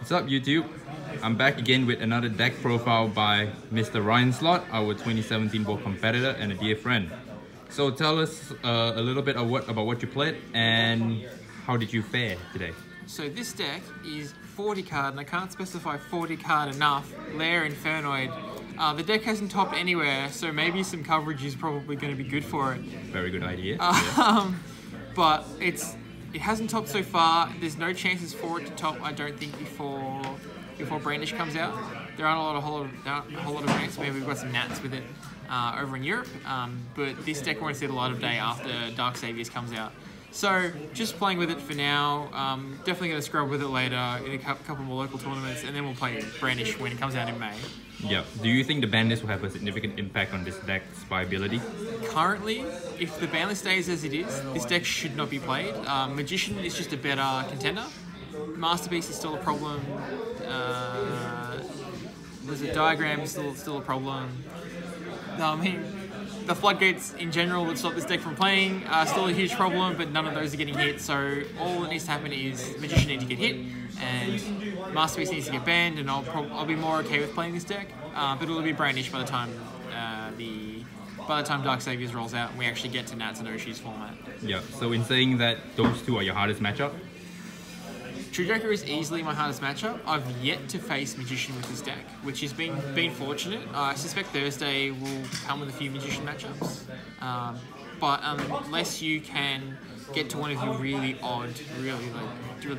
What's up, YouTube? I'm back again with another deck profile by Mr. Ryan Slot, our 2017 World Competitor and a dear friend. So tell us a little bit about what you played and how did you fare today? So this deck is 40 card, and I can't specify 40 card enough. Lair infernoid. The deck hasn't topped anywhere, so maybe some coverage is probably going to be good for it. Very good idea. But it hasn't topped so far. There's no chances for it to top, I don't think, before Brandish comes out. There aren't a whole lot of events. Maybe we've got some Nats with it over in Europe, but this deck won't see the light of day after Dark Saviors comes out. So just playing with it for now. Definitely going to scrub with it later in a couple more local tournaments, and then we'll play Brandish when it comes out in May. Yeah. Do you think the ban list will have a significant impact on this deck's viability? Currently, if the ban list stays as it is, this deck should not be played. Magician is just a better contender. Masterpiece is still a problem. There's a diagram still a problem. I mean, the floodgates in general that stop this deck from playing are still a huge problem, but none of those are getting hit. So all that needs to happen is Magician needs to get hit, and Masterpiece needs to get banned, and I'll be more okay with playing this deck. But it'll be Brandish by the time Dark Saviors rolls out and we actually get to Nats and Oshi's format. Yeah. So in saying that those two are your hardest matchup? True Joker is easily my hardest matchup. I've yet to face Magician with this deck, which has been fortunate. I suspect Thursday will come with a few Magician matchups. But unless you can get to one of your really odd, really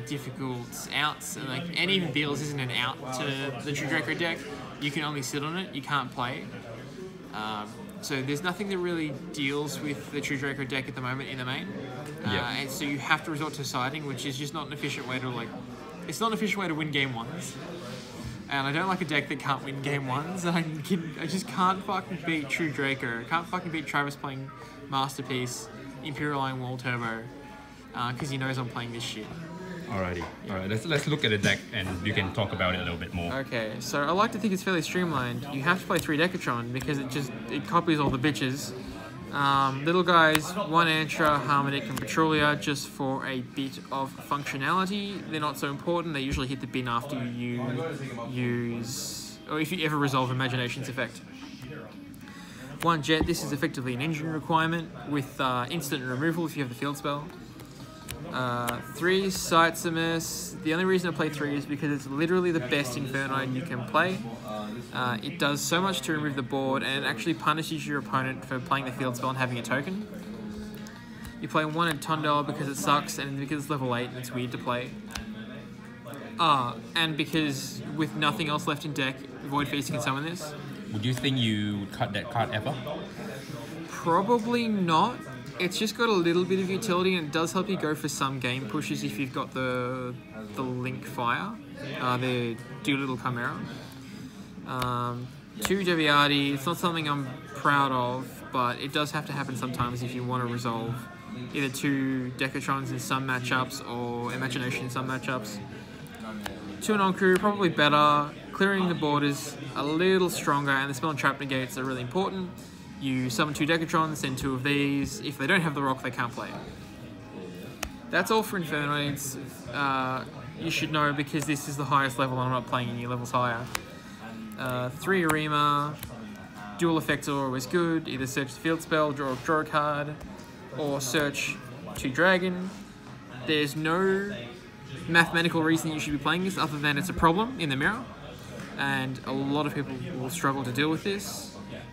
difficult outs, and even Beals isn't an out to the True Draco deck, you can only sit on it, you can't play. So there's nothing that really deals with the True Draco deck at the moment in the main. And so you have to resort to siding, which is just not an efficient way to it's not an efficient way to win game ones. And I don't like a deck that can't win game ones. I just can't fucking beat True Draco. I can't fucking beat Travis playing Masterpiece, Imperial Iron Wall Turbo, because he knows I'm playing this shit. Alrighty. Alright, let's look at the deck and you can talk about it a little bit more. Okay, so I like to think it's fairly streamlined. You have to play 3 Decatron because it copies all the bitches. Little guys, 1 Antra, Harmonic and Petrolia just for a bit of functionality. They're not so important. They usually hit the bin after you use, or if you ever resolve Imagination's effect. 1 Jet, this is effectively an engine requirement with instant removal if you have the field spell. 3 Sightsamus. The only reason I play 3 is because it's literally the best Infernoid you can play. It does so much to remove the board, and it actually punishes your opponent for playing the field spell and having a token. You play 1 in Tondel because it sucks, and because it's level 8 and it's weird to play. And because with nothing else left in deck, Void Feast can summon this. Would you think you would cut that card ever? Probably not. It's just got a little bit of utility, and it does help you go for some game pushes if you've got the Link Fire, the Doolittle Chimera. 2 Deviati, it's not something I'm proud of, but it does have to happen sometimes if you want to resolve either 2 Decatrons in some matchups or Imagination in some matchups. 2 Anonku, probably better. Clearing the board is a little stronger, and the spell and trap negates are really important. You summon 2 Decatrons, send 2 of these. If they don't have the rock, they can't play it. That's all for Infernoids. You should know because this is the highest level and I'm not playing any levels higher. 3 Arima. Dual effects are always good. Either search the field spell, draw a card, or search 2 Dragon. There's no mathematical reason you should be playing this other than it's a problem in the mirror. And a lot of people will struggle to deal with this.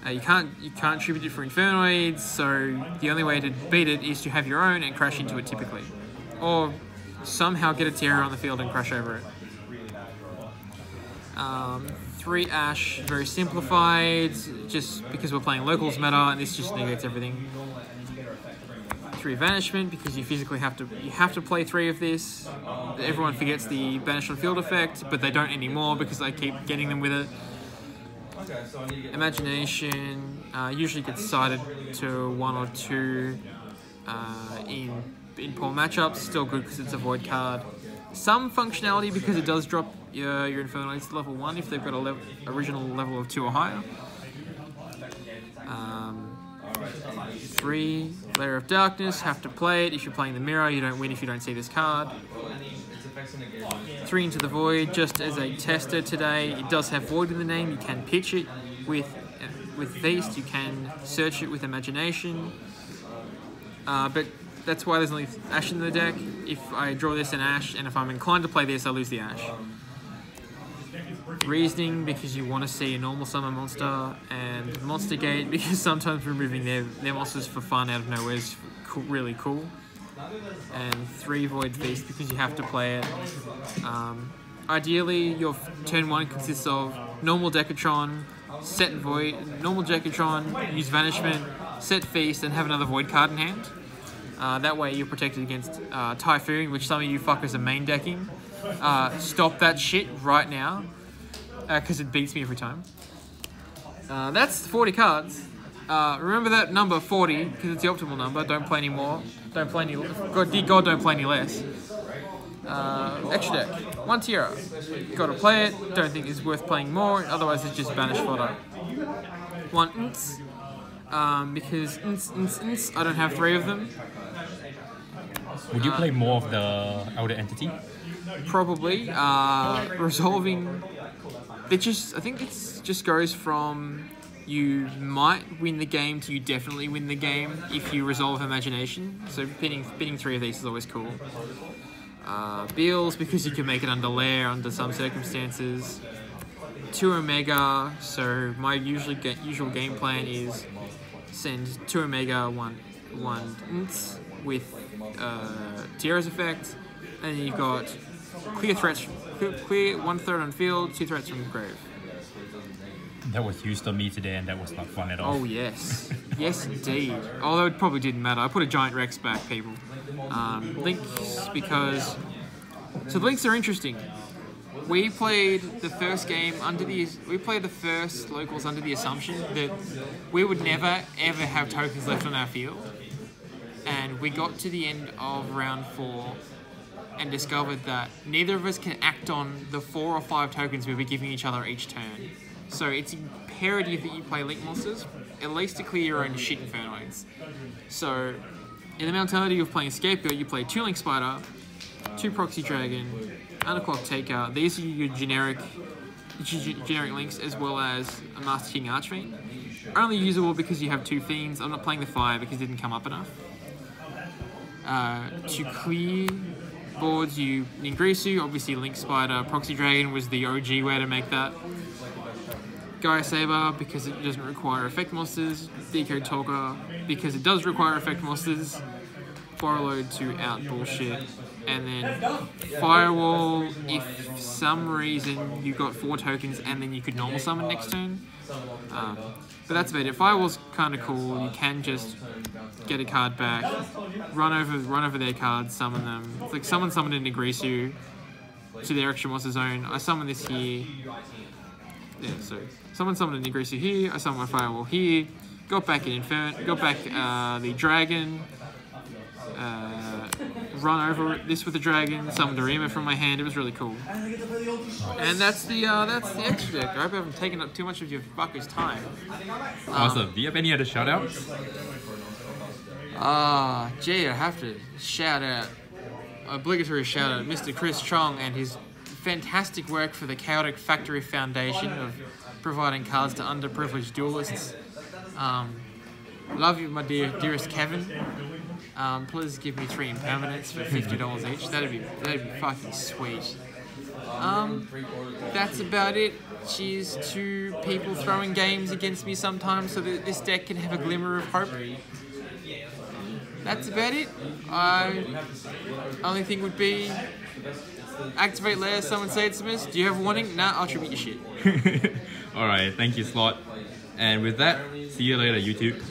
You can't tribute it for Infernoids, so the only way to beat it is to have your own and crash into it typically. Or somehow get a Terror on the field and crash over it. 3 Ash, very simplified, just because we're playing locals meta and this just negates everything. 3 Banishment, because you physically have to play 3 of this. Everyone forgets the Banish on Field effect, but they don't anymore because I keep getting them with it. Imagination usually gets sided to 1 or 2 in poor matchups. Still good because it's a void card. Some functionality because it does drop your Infernoids to level 1 if they've got a original level of 2 or higher. 3 Lair of Darkness, have to play it. If you're playing the mirror, you don't win if you don't see this card. 3 into the void, just as a tester today. It does have void in the name. You can pitch it with Feast. You can search it with imagination. But that's why there's only Ash in the deck. If I draw this an Ash, and if I'm inclined to play this, I lose the Ash. Reasoning, because you want to see a normal summon monster, and Monster Gate, because sometimes removing their monsters for fun out of nowhere is really cool. And 3 Void Feast, because you have to play it. Ideally, your turn 1 consists of normal Decatron, set Void, normal Decatron, use Vanishment, set Feast, and have another Void card in hand. That way you're protected against Typhoon, which some of you fuckers are main decking. Stop that shit right now, because it beats me every time. That's 40 cards. Remember that number 40, because it's the optimal number. Don't play any more. Don't play any. God, don't play any less. Extra deck. 1 Tiara. Gotta play it. Don't think it's worth playing more. Otherwise, it's just banish fodder. 1 Nts. Because I don't have 3 of them. Would you play more of the Elder Entity? Probably. Resolving. I think it just goes from you might win the game to you definitely win the game if you resolve imagination. So pinning 3 of these is always cool. Beals, because you can make it under lair under some circumstances. 2 Omega, so my usual game plan is send 2 Omega, 1 Nts with Tiara's effect, and then you've got clear threats, clear 1/3 on field, 2 threats from the grave. That was used on me today, and that was not fun at all. Oh yes, yes indeed. Although it probably didn't matter. I put a giant Rex back, people. Links, because the links are interesting. We played the first game we played the first locals under the assumption that we would never ever have tokens left on our field, and we got to the end of round 4 and discovered that neither of us can act on the 4 or 5 tokens we'll be giving each other each turn. So it's imperative that you play link monsters, at least to clear your own shit infernoids. So in the mentality of playing Scapegoat, you play 2 Link Spider, 2 Proxy Dragon, Underclock Taker. These are your generic links, as well as a Master King Archfiend. Only usable because you have 2 Fiends. I'm not playing the Fire because it didn't come up enough. To clear boards, you Ningrisu, obviously Link Spider. Proxy Dragon was the OG way to make that. Gaia Saber, because it doesn't require effect monsters. Decode Talker, because it does require effect monsters. Borrowload to out bullshit. And then Firewall, if for some reason you got 4 tokens and then you could normal summon next turn. But that's about it. Firewall's kind of cool. You can just get a card back, run over their cards, summon them. It's like summon in Nigrisu to their extra monster zone. I summon this here. Yeah, so summon in Nigrisu here. I summon my Firewall here. Got back an got back the dragon. Run over this with the dragon, summoned a Rima from my hand. It was really cool. And that's the extra deck. I hope I haven't taken up too much of your fuckers' time. Awesome. Do you have any other shoutouts? Gee, I have to shout out, obligatory shout out, Mr. Chris Chong and his fantastic work for the Chaotic Factory Foundation of providing cards to underprivileged duelists. Love you, my dearest Kevin. Please give me 3 impermanents for $50 each. That'd be fucking sweet. That's about it. Cheers to people throwing games against me sometimes so that this deck can have a glimmer of hope. That's about it. Only thing would be activate lair, summon Sadismus. Do you have a warning? Nah, I'll tribute your shit. Alright, thank you, Slot. And with that, see you later, YouTube.